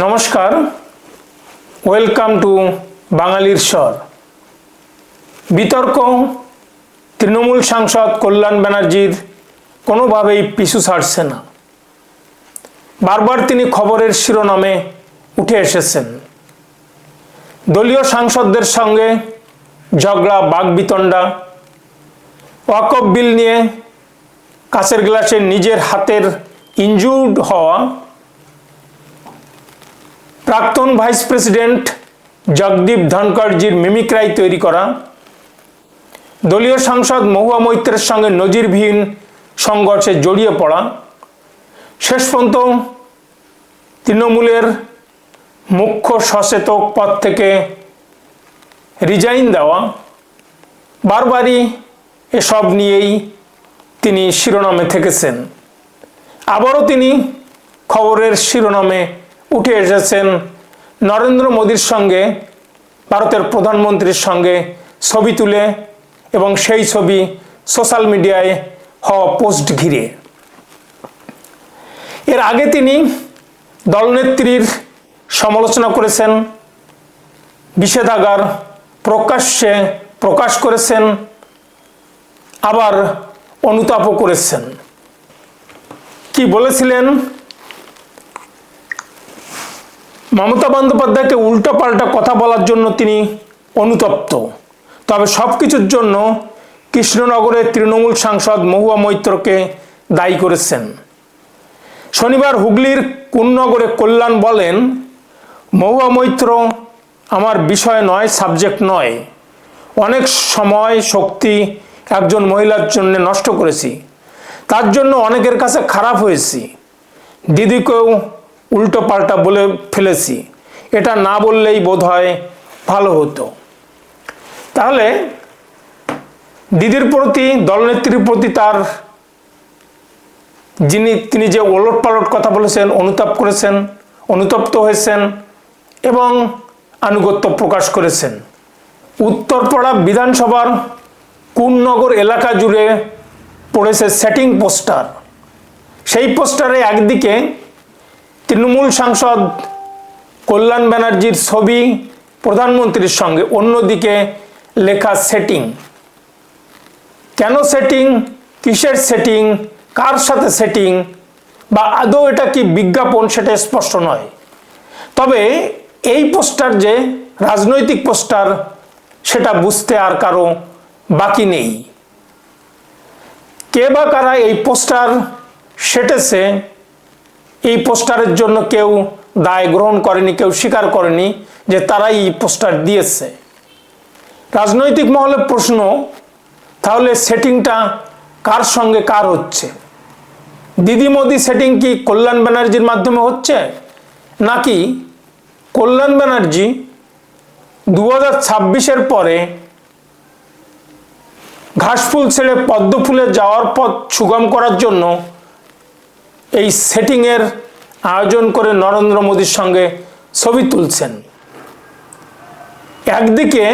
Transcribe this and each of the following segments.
নমস্কার, welcome to বাঙালির স্বর। বিতর্ক তৃণমূল সাংসদ কল্যাণ ব্যানার্জির কোনোভাবেই পিছু ছাড়ছে না। বারবার তিনি খবরের শিরোনামে উঠে এসেছেন। দলীয় সাংসদদের সঙ্গে ঝগড়া, বাকবিতণ্ডা, ওয়াকফ বিল নিয়ে কাঁচের গ্লাসে নিজের হাতের ইনজুর্ড হওয়া, প্রাক্তন ভাইস প্রেসিডেন্ট জগদীপ ধনখড়জির মিমিক্রাই তৈরি করা, দলীয় সাংসদ মহুয়া মৈত্রের সঙ্গে নজিরবিহীন সংঘর্ষে জড়িয়ে পড়া, শেষ পর্যন্ত তৃণমূলের মুখ্য সচেতক পদ থেকে রিজাইন দেওয়া, বারবারই এসব নিয়েই তিনি শিরোনামে থেকেছেন। আবারও তিনি খবরের শিরোনামে উঠে এসেছেন নরেন্দ্র মোদীর সঙ্গে, ভারতের প্রধানমন্ত্রীর সঙ্গে ছবি তুলে এবং সেই ছবি সোশ্যাল মিডিয়ায় হওয়া পোস্ট ঘিরে। এর আগে তিনি দলনেত্রীর সমালোচনা করেছেন, নিষেধাজ্ঞার প্রকাশ্যে প্রকাশ করেছেন, আবার অনুতাপও করেছেন। কি বলেছিলেন? মমতা বন্দ্যোপাধ্যায়কে উল্টোপাল্টা কথা বলার জন্য তিনি অনুতপ্ত, তবে সব কিছুর জন্য কৃষ্ণনগরের তৃণমূল সাংসদ মহুয়া মৈত্রকে দায়ী করেছেন। শনিবার হুগলির কুন্নগরে কল্যাণ বলেন, মহুয়া মৈত্র আমার বিষয় নয়, সাবজেক্ট নয়। অনেক সময় শক্তি একজন মহিলার জন্য নষ্ট করেছি, তার জন্য অনেকের কাছে খারাপ হয়েছি, দিদিকেও উল্টো পাল্টা বলে ফেলেছি, এটা না বললেই বোধহয় ভালো হতো। তাহলে দিদির প্রতি, দলনেত্রীর প্রতি তার তিনি যে ওলট পালট কথা বলেছেন, অনুতাপ করেছেন, অনুতপ্ত হয়েছেন এবং আনুগত্য প্রকাশ করেছেন। উত্তরপাড়া বিধানসভার কুন্নগর এলাকা জুড়ে পড়েছে সেটিং পোস্টার। সেই পোস্টারে একদিকে তৃণমূল সাংসদ কল্যাণ ব্যানার্জির ছবি প্রধানমন্ত্রীর সঙ্গে, অন্যদিকে লেখা সেটিং। কেন সেটিং, কিসের সেটিং, কার সাথে সেটিং, বা আদৌ এটা কি বিজ্ঞাপন, সেটা স্পষ্ট নয়। তবে এই পোস্টার যে রাজনৈতিক পোস্টার, সেটা বুঝতে আর কারো বাকি নেই। কে বা কারা এই পোস্টার সেটেছে, এই পোস্টারের জন্য কেউ দায় গ্রহণ করেনি, কেউ স্বীকার করেনি যে তারাই এই পোস্টার দিয়েছে। রাজনৈতিক মহলে প্রশ্ন, তাহলে সেটিংটা কার সঙ্গে কার হচ্ছে? দিদি মোদি সেটিং কি কল্যাণ ব্যানার্জির মাধ্যমে হচ্ছে, নাকি কল্যাণ ব্যানার্জি 2026-এর পরে ঘাসফুল ছেড়ে পদ্মফুলে যাওয়ার পথ সুগম করার জন্য এই সেটিংয়ের আয়োজন করে নরেন্দ্র মোদীর সঙ্গে ছবি তুলছেন? একদিকে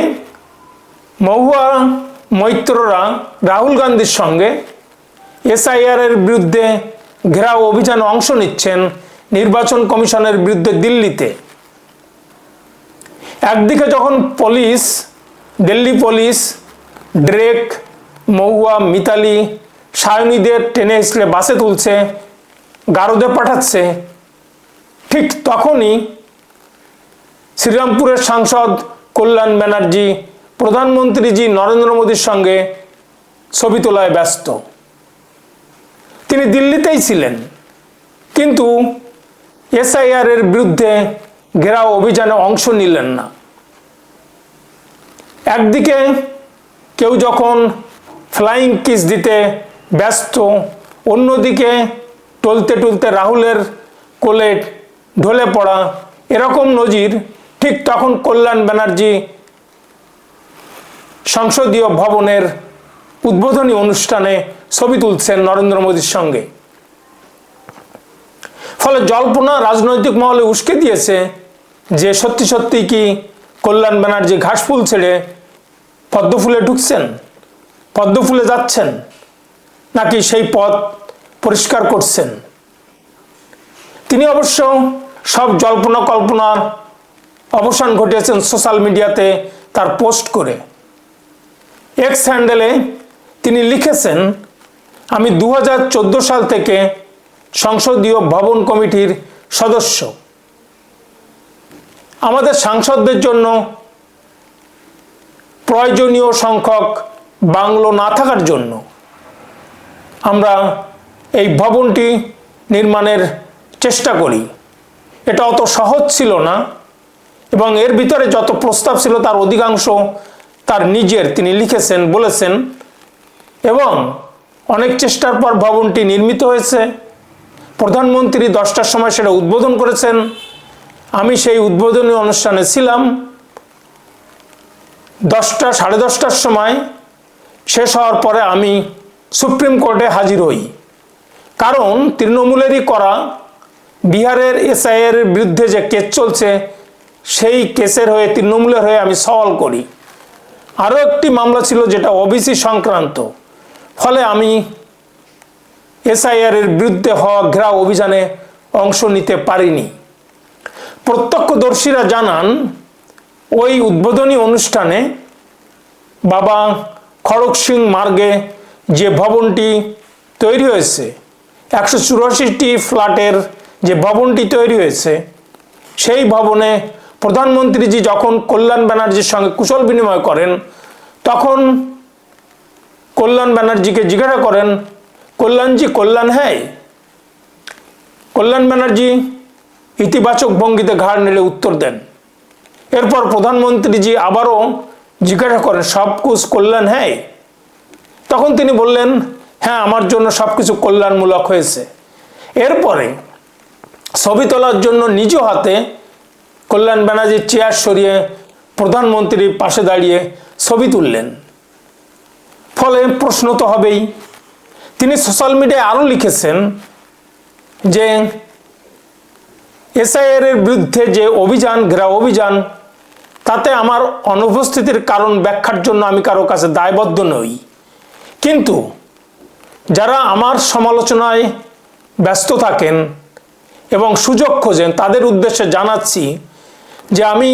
মহুয়া মৈত্ররা রাহুল গান্ধীর সঙ্গে এসআইআর-এর বিরুদ্ধে ঘেরাও অভিযানে অংশ নিচ্ছেন নির্বাচন কমিশনের বিরুদ্ধে দিল্লিতে। একদিকে যখন পুলিশ, দিল্লি পুলিশ ড্রেক, মহুয়া, মিতালি, সায়নীদের টেনে হিসেবে বাসে তুলছে, গারদে পাঠাচ্ছে, ঠিক তখনই শ্রীরামপুরের সাংসদ কল্যাণ ব্যানার্জি প্রধানমন্ত্রীজি নরেন্দ্র মোদীর সঙ্গে ছবি তোলায় ব্যস্ত। তিনি দিল্লিতেই ছিলেন, কিন্তু এসআইআর-এর বিরুদ্ধে ঘেরাও অভিযানে অংশ নিলেন না। একদিকে কেউ যখন ফ্লাইং কিস দিতে ব্যস্ত, অন্যদিকে টলতে টলতে রাহুলের কোলে ঢলে পড়া, এরকম নজির ঠিক তখন কল্যাণ ব্যানার্জি সংসদীয় ভবনের উদ্বোধনী অনুষ্ঠানে ছবি তুলছেন নরেন্দ্র মোদীর সঙ্গে। ফলে জল্পনা রাজনৈতিক মহলে উস্কে দিয়েছে যে সত্যি সত্যি কি কল্যাণ ব্যানার্জি ঘাসফুল ছেড়ে পদ্মফুলে ঢুকছেন, পদ্মফুলে যাচ্ছেন, নাকি সেই পথ পরিষ্কার করছেন। তিনি অবশ্য সব জল্পনা কল্পনার অবসান ঘটিয়েছেন সোশ্যাল মিডিয়াতে তার পোস্ট করে। এক্স হ্যান্ডেলে তিনি লিখেছেন, আমি 2014 সাল থেকে সংসদীয় ভবন কমিটির সদস্য। আমাদের সাংসদদের জন্য প্রয়োজনীয় সংখ্যক বাংলো না থাকার জন্য আমরা এই ভবনটি নির্মাণের চেষ্টা করি। এটা অত সহজ ছিল না এবং এর ভিতরে যত প্রস্তাব ছিল তার অধিকাংশ তার নিজের, তিনি লিখেছেন, বলেছেন, এবং অনেক চেষ্টার পর ভবনটি নির্মিত হয়েছে। প্রধানমন্ত্রী 10টার সময় সেটা উদ্বোধন করেছেন। আমি সেই উদ্বোধনী অনুষ্ঠানে ছিলাম। 10টা, 10:30টার সময় শেষ হওয়ার পরে আমি সুপ্রিম কোর্টে হাজির হই, কারণ তৃণমূলেরই করা বিহারের এসআইআর এর বিরুদ্ধে যে কেস চলছে সেই কেসের হয়ে, তৃণমূলের হয়ে আমি সওয়াল করি। আরও একটি মামলা ছিল যেটা ওবিসি সংক্রান্ত, ফলে আমি এসআইআর এর বিরুদ্ধে হওয়া ঘেরাও অভিযানে অংশ নিতে পারিনি। প্রত্যক্ষদর্শীরা জানান, ওই উদ্বোধনী অনুষ্ঠানে বাবা খড়গ সিং মার্গে যে ভবনটি তৈরি হয়েছে, 184টি ফ্ল্যাটের যে ভবনটি তৈরি হয়েছে, সেই ভবনে প্রধানমন্ত্রীজি যখন কল্যাণ ব্যানার্জির সঙ্গে কুশল বিনিময় করেন, তখন কল্যাণ ব্যানার্জিকে জিজ্ঞাসা করেন, কল্যাণজি কল্যাণ হ্যায়? কল্যাণ ব্যানার্জি ইতিবাচক ভঙ্গিতে ঘাড় নেড়ে উত্তর দেন। এরপর প্রধানমন্ত্রীজি আবারও জিজ্ঞাসা করেন, সব কুছ কল্যাণ হ্যায়? তখন তিনি বললেন, হ্যাঁ, আমার জন্য সব কিছু কল্যাণমূলক হয়েছে। এরপরে ছবি তোলার জন্য নিজ হাতে কল্যাণ ব্যানার্জির চেয়ার সরিয়ে প্রধানমন্ত্রীর পাশে দাঁড়িয়ে ছবি তুললেন। ফলে প্রশ্ন তো হবেই। তিনি সোশ্যাল মিডিয়ায় আরও লিখেছেন যে এসআইআর এর বিরুদ্ধে যে অভিযান, ঘেরাও অভিযান, তাতে আমার অনুপস্থিতির কারণ ব্যাখ্যার জন্য আমি কারো কাছে দায়বদ্ধ নই, কিন্তু যারা আমার সমালোচনায় ব্যস্ত থাকেন এবং সুযোগ খোঁজেন তাদের উদ্দেশ্যে জানাচ্ছি যে আমি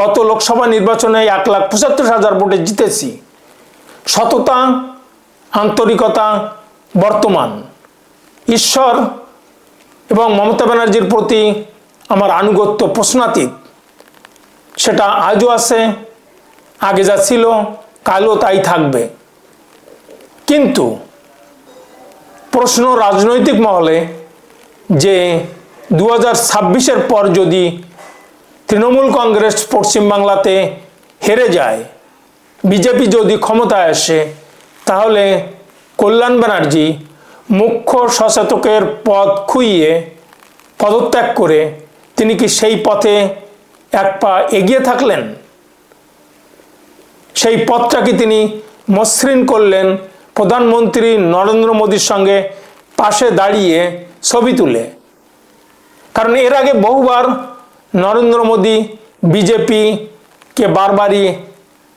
গত লোকসভা নির্বাচনে 1,75,000 ভোটে জিতেছি। সততা, আন্তরিকতা বর্তমান। ঈশ্বর এবং মমতা ব্যানার্জির প্রতি আমার আনুগত্য প্রশ্নাতীত। সেটা আজও আছে, আগে যা ছিল কালও তাই থাকবে। কিন্তু প্রশ্ন রাজনৈতিক মহলে যে 2026-এর পর যদি তৃণমূল কংগ্রেস পশ্চিমবাংলাতে হেরে যায়, বিজেপি যদি ক্ষমতায় আসে, তাহলে কল্যাণ ব্যানার্জি মুখ্য সচেতকের পদ খুইয়ে পদত্যাগ করে তিনি কি সেই পথে এক পা এগিয়ে থাকলেন? সেই পথটাকে তিনি মসৃণ করলেন প্রধানমন্ত্রী নরেন্দ্র মোদীর সঙ্গে পাশে দাঁড়িয়ে ছবি তুলে। কারণ এর আগে বহুবার নরেন্দ্র মোদী বিজেপিকে বারবারই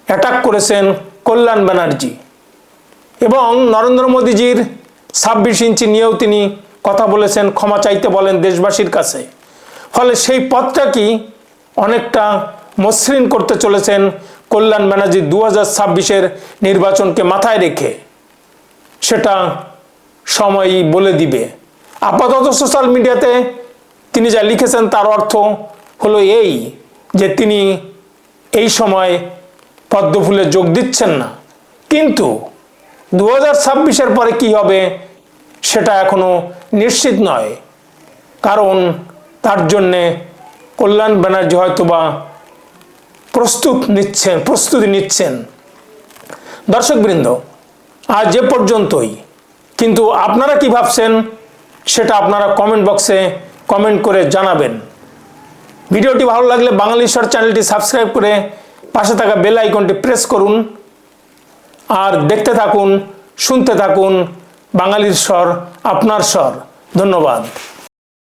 অ্যাটাক করেছেন কল্যাণ ব্যানার্জি, এবং নরেন্দ্র মোদীজির 26 ইঞ্চি নিয়েও তিনি কথা বলেছেন, ক্ষমা চাইতে বলেন দেশবাসীর কাছে। ফলে সেই পথটা কি অনেকটা মসৃণ করতে চলেছেন কল্যাণ ব্যানার্জি 2026-এর নির্বাচনকে মাথায় রেখে, সেটা সময়ই বলে দিবে। আপাতত সোশ্যাল মিডিয়াতে তিনি যা লিখেছেন তার অর্থ হলো এই যে তিনি এই সময় পদ্মফুলে যোগ দিচ্ছেন না, কিন্তু 2026-এর পরে কি হবে সেটা এখনো নিশ্চিত নয়, কারণ তার জন্যে কল্যাণ ব্যানার্জি হয়তোবা প্রস্তুতি নিচ্ছেন। দর্শকবৃন্দ, আজ যে পর্যন্তই, কিন্তু আপনারা কি ভাবছেন সেটা আপনারা কমেন্ট বক্সে কমেন্ট করে জানাবেন। ভিডিওটি ভালো লাগলে বাঙালি স্বর চ্যানেলটি সাবস্ক্রাইব করে পাশে থাকা বেল আইকনটি প্রেস করুন, আর দেখতে থাকুন, শুনতে থাকুন বাঙালির স্বর, আপনার স্বর। ধন্যবাদ।